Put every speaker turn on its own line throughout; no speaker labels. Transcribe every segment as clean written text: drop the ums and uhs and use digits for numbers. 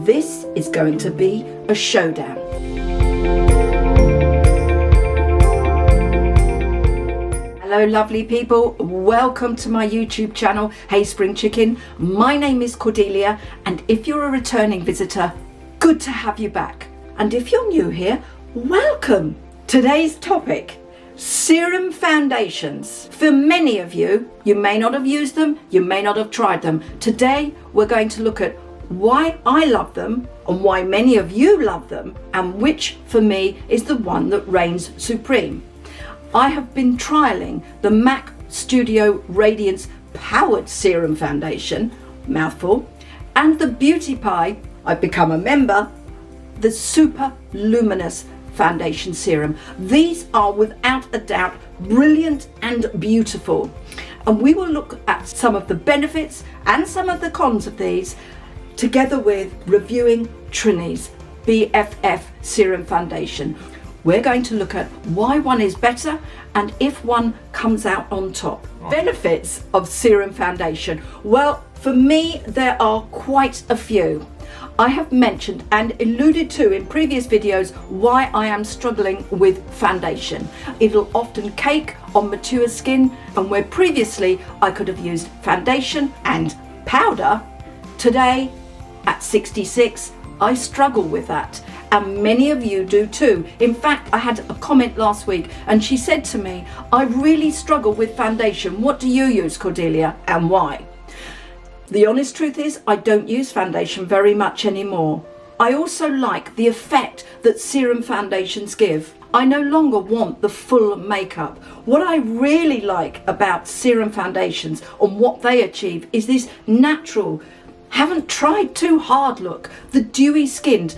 This is going to be a showdown. Hello lovely people, welcome to my YouTube channel, Hey Spring Chicken. My name is Cordelia, and if you're a returning visitor, good to have you back. And if you're new here, welcome. Today's topic, serum foundations. For many of you, you may not have used them, you may not have tried them. Today, we're going to look at why I love them and why many of you love them, and which for me is the one that reigns supreme. I have been trialing the MAC Studio Radiance Powered Serum Foundation, mouthful, and the Beauty Pie, I've become a member, the Super Luminous Foundation Serum. These are without a doubt brilliant and beautiful. And we will look at some of the benefits and some of the cons of these, together with reviewing Trinny's BFF Serum Foundation. We're going to look at why one is better and if one comes out on top. Benefits of serum foundation. Well, for me, there are quite a few. I have mentioned and alluded to in previous videos why I am struggling with foundation. It'll often cake on mature skin, and where previously I could have used foundation and powder, today at 66, I struggle with that. And many of you do too. In fact, I had a comment last week and she said to me, I really struggle with foundation. What do you use, Cordelia, and why? The honest truth is I don't use foundation very much anymore. I also like the effect that serum foundations give. I no longer want the full makeup. What I really like about serum foundations and what they achieve is this natural, haven't tried too hard look, the dewy skinned,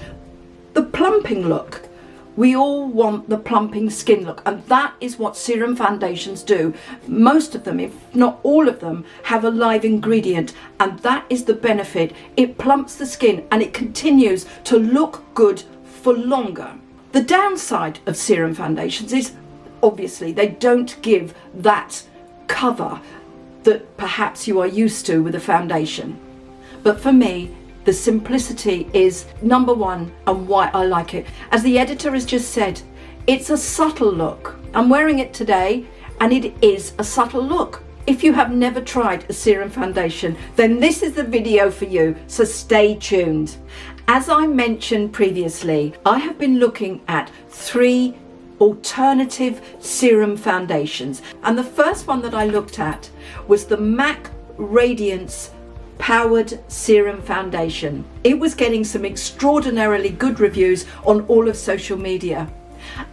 the plumping look. We all want the plumping skin look, and that is what serum foundations do. Most of them, if not all of them, have a live ingredient, and that is the benefit. It plumps the skin and it continues to look good for longer. The downside of serum foundations is obviously they don't give that cover that perhaps you are used to with a foundation. But for me, the simplicity is number one and why I like it. As the editor has just said, it's a subtle look. I'm wearing it today and it is a subtle look. If you have never tried a serum foundation, then this is the video for you, so stay tuned. As I mentioned previously, I have been looking at 3 alternative serum foundations. And the first one that I looked at was the MAC Radiance Powered Serum Foundation. It was getting some extraordinarily good reviews on all of social media,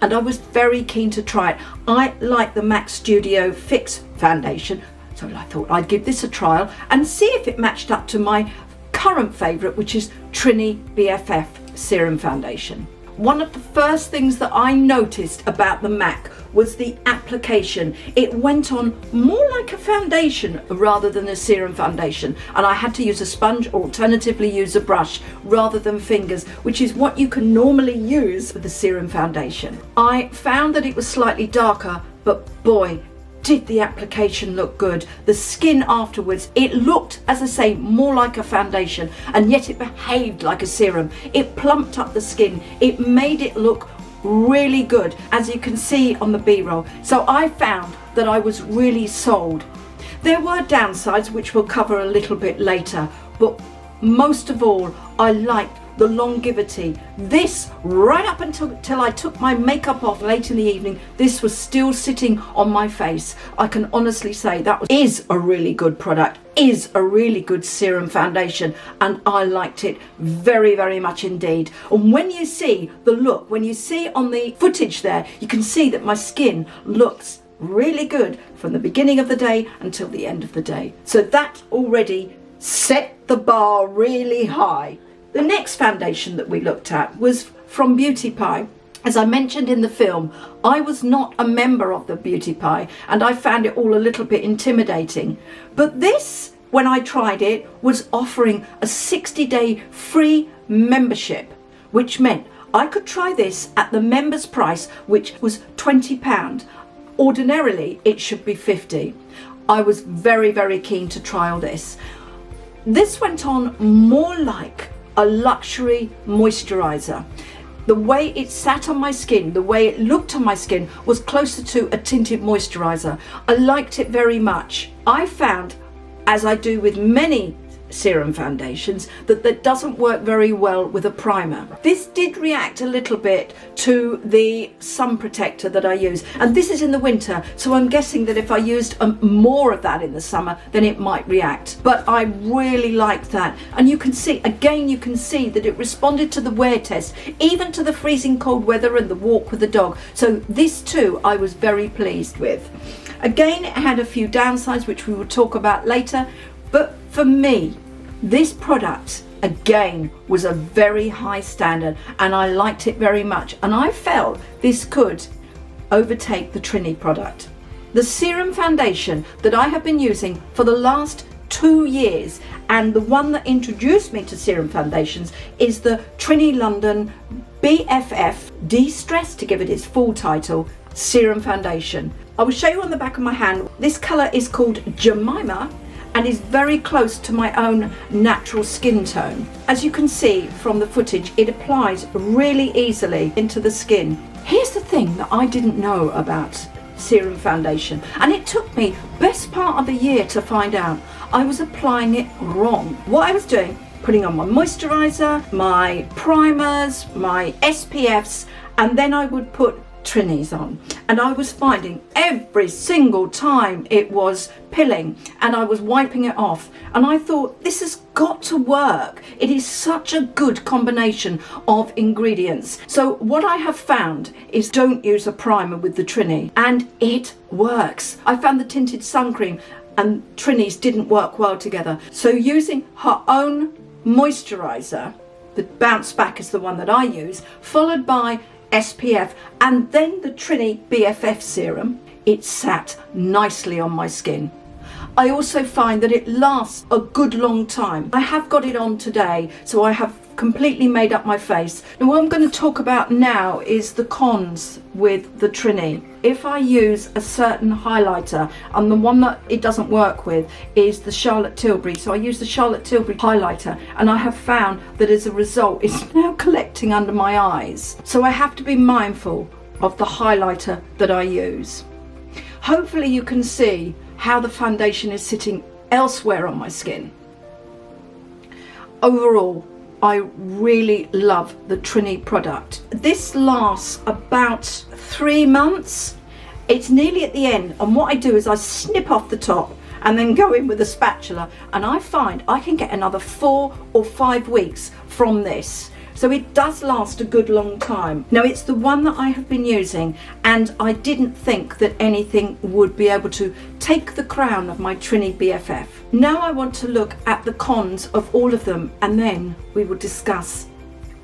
and I was very keen to try it. I like the MAC Studio Fix Foundation, so I thought I'd give this a trial and see if it matched up to my current favourite, which is Trinny BFF Serum Foundation. One of the first things that I noticed about the MAC was the application. It went on more like a foundation rather than a serum foundation, and I had to use a sponge or alternatively use a brush rather than fingers, which is what you can normally use with the serum foundation. I found that it was slightly darker, but boy, did the application look good. The skin afterwards, it looked, as I say, more like a foundation, and yet it behaved like a serum. It plumped up the skin. It made it look really good, as you can see on the B-roll. So I found that I was really sold. There were downsides, which we'll cover a little bit later, but most of all, I liked the longevity. This, right up until I took my makeup off late in the evening, this was still sitting on my face. I can honestly say that is a really good product, is a really good serum foundation, and I liked it very, very much indeed. And when you see the look, when you see on the footage there, you can see that my skin looks really good from the beginning of the day until the end of the day. So that already set the bar really high. The next foundation that we looked at was from Beauty Pie. As I mentioned in the film, I was not a member of the Beauty Pie and I found it all a little bit intimidating. But this, when I tried it, was offering a 60-day free membership, which meant I could try this at the member's price, which was £20. Ordinarily, it should be £50. I was very, very keen to trial this. This went on more like a luxury moisturizer. The way it sat on my skin, the way it looked on my skin was closer to a tinted moisturizer. I liked it very much. I found, as I do with many serum foundations, that doesn't work very well with a primer. This did react a little bit to the sun protector that I use, and this is in the winter, so I'm guessing that if I used more of that in the summer, then it might react. But I really liked that, and you can see that it responded to the wear test, even to the freezing cold weather and the walk with the dog. So this too I was very pleased with. Again, it had a few downsides which we will talk about later, but for me, this product again was a very high standard, and I liked it very much, and I felt this could overtake the Trinny product. The serum foundation that I have been using for the last 2 years, and the one that introduced me to serum foundations, is the Trinny London BFF DESTRESS, to give it its full title, Serum Foundation. I will show you on the back of my hand. This colour is called Jemima, and is very close to my own natural skin tone. As you can see from the footage, it applies really easily into the skin. Here's the thing that I didn't know about serum foundation, and it took me best part of a year to find out. I was applying it wrong. What I was doing, putting on my moisturizer, my primers, my SPFs, and then I would put Trinnies on, and I was finding every single time it was pilling, and I was wiping it off, and I thought, this has got to work. It is such a good combination of ingredients. So what I have found is, don't use a primer with the Trinny, and it works. I found the tinted sun cream and Trinnies didn't work well together, so using her own moisturizer, the bounce back is the one that I use, followed by SPF, and then the Trinny BFF Serum, it sat nicely on my skin. I also find that it lasts a good long time. I have got it on today, so I have completely made up my face. Now what I'm going to talk about now is the cons with the Trinny. If I use a certain highlighter, and the one that it doesn't work with is the Charlotte Tilbury, so I use the Charlotte Tilbury highlighter, and I have found that as a result it's now collecting under my eyes. So I have to be mindful of the highlighter that I use. Hopefully you can see how the foundation is sitting elsewhere on my skin. Overall, I really love the Trinny product. This lasts about 3 months. It's nearly at the end, and what I do is I snip off the top and then go in with a spatula, and I find I can get another 4 or 5 weeks from this. So it does last a good long time. Now it's the one that I have been using, and I didn't think that anything would be able to take the crown of my Trinny BFF. Now I want to look at the cons of all of them, and then we will discuss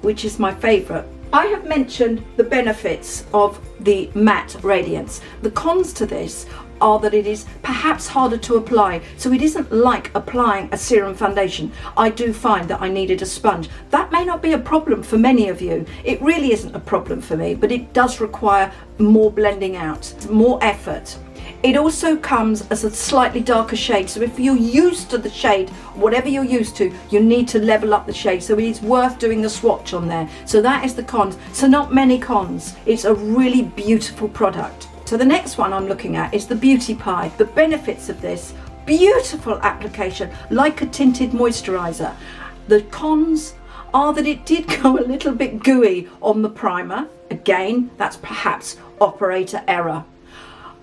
which is my favourite. I have mentioned the benefits of the matte radiance. The cons to this are that it is perhaps harder to apply, so it isn't like applying a serum foundation. I do find that I needed a sponge. That may not be a problem for many of you. It really isn't a problem for me, but it does require more blending out, more effort. It also comes as a slightly darker shade, so if you're used to the shade, whatever you're used to, you need to level up the shade, so it is worth doing a swatch on there. So that is the cons. So not many cons. It's a really beautiful product. So the next one I'm looking at is the Beauty Pie. The benefits of this: beautiful application, like a tinted moisturizer. The cons are that it did go a little bit gooey on the primer. Again, that's perhaps operator error.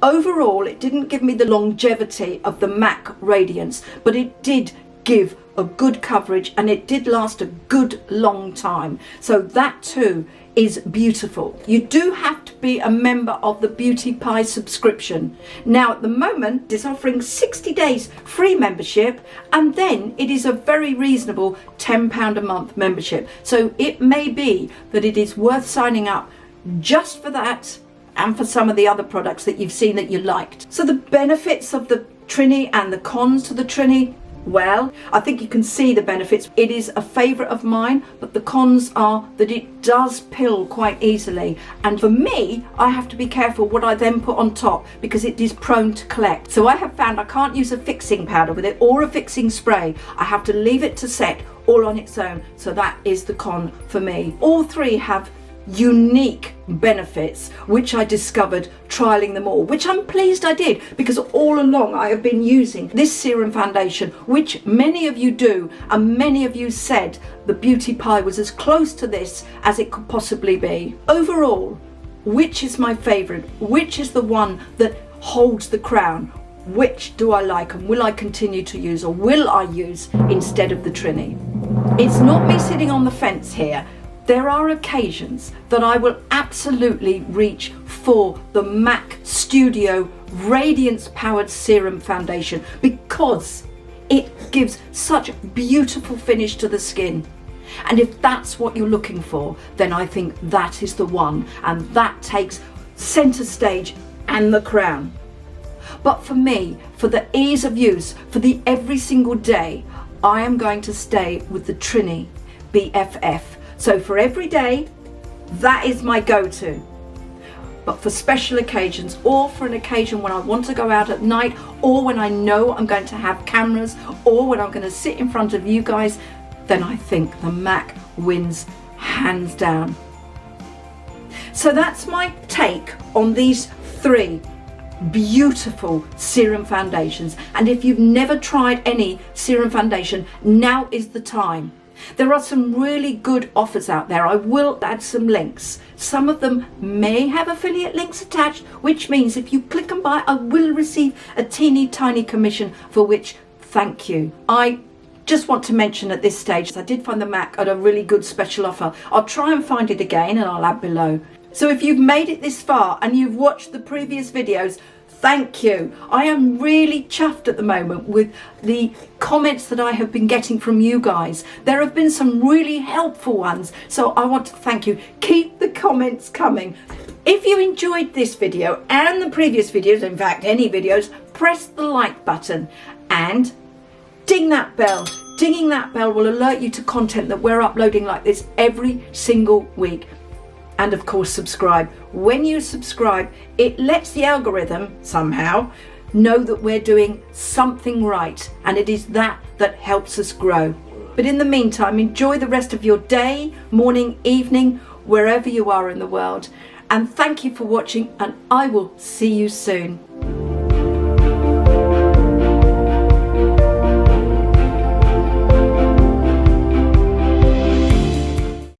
Overall, it didn't give me the longevity of the MAC Radiance, but it did give a good coverage, and it did last a good long time. So that too is beautiful. You do have to be a member of the Beauty Pie subscription. Now at the moment it's offering 60 days free membership, and then it is a very reasonable £10 a month membership. So it may be that it is worth signing up just for that, and for some of the other products that you've seen that you liked. So the benefits of the Trinny and the cons to the Trinny, well, I think you can see the benefits. It is a favourite of mine, but the cons are that it does pill quite easily, and for me, I have to be careful what I then put on top, because it is prone to collect. So I have found I can't use a fixing powder with it or a fixing spray. I have to leave it to set all on its own. So that is the con for me. All three have unique benefits, which I discovered trialing them all, which I'm pleased I did, because all along I have been using this serum foundation, which many of you do, and many of you said the Beauty Pie was as close to this as it could possibly be. Overall, which is my favorite? Which is the one that holds the crown? Which do I like, and will I continue to use, or will I use instead of the Trinny? It's not me sitting on the fence here. There are occasions that I will absolutely reach for the MAC Studio Radiance powered serum foundation, because it gives such beautiful finish to the skin. And if that's what you're looking for, then I think that is the one, and that takes center stage and the crown. But for me, for the ease of use, for the every single day, I am going to stay with the Trinny BFF. So for every day, that is my go-to. But for special occasions, or for an occasion when I want to go out at night, or when I know I'm going to have cameras, or when I'm going to sit in front of you guys, then I think the MAC wins hands down. So that's my take on these three beautiful serum foundations. And if you've never tried any serum foundation, now is the time. There are some really good offers out there. I will add some links. Some of them may have affiliate links attached, which means if you click and buy, I will receive a teeny tiny commission, for which thank you. I just want to mention at this stage, I did find the MAC at a really good special offer. I'll try and find it again, and I'll add below. So if you've made it this far and you've watched the previous videos, thank you. I am really chuffed at the moment with the comments that I have been getting from you guys. There have been some really helpful ones, so I want to thank you. Keep the comments coming. If you enjoyed this video and the previous videos, in fact any videos, press the like button and ding that bell. Dinging that bell will alert you to content that we're uploading like this every single week. And of course, subscribe. When you subscribe, it lets the algorithm somehow know that we're doing something right, and it is that that helps us grow. But in the meantime, enjoy the rest of your day, morning, evening, wherever you are in the world. And thank you for watching, and I will see you soon.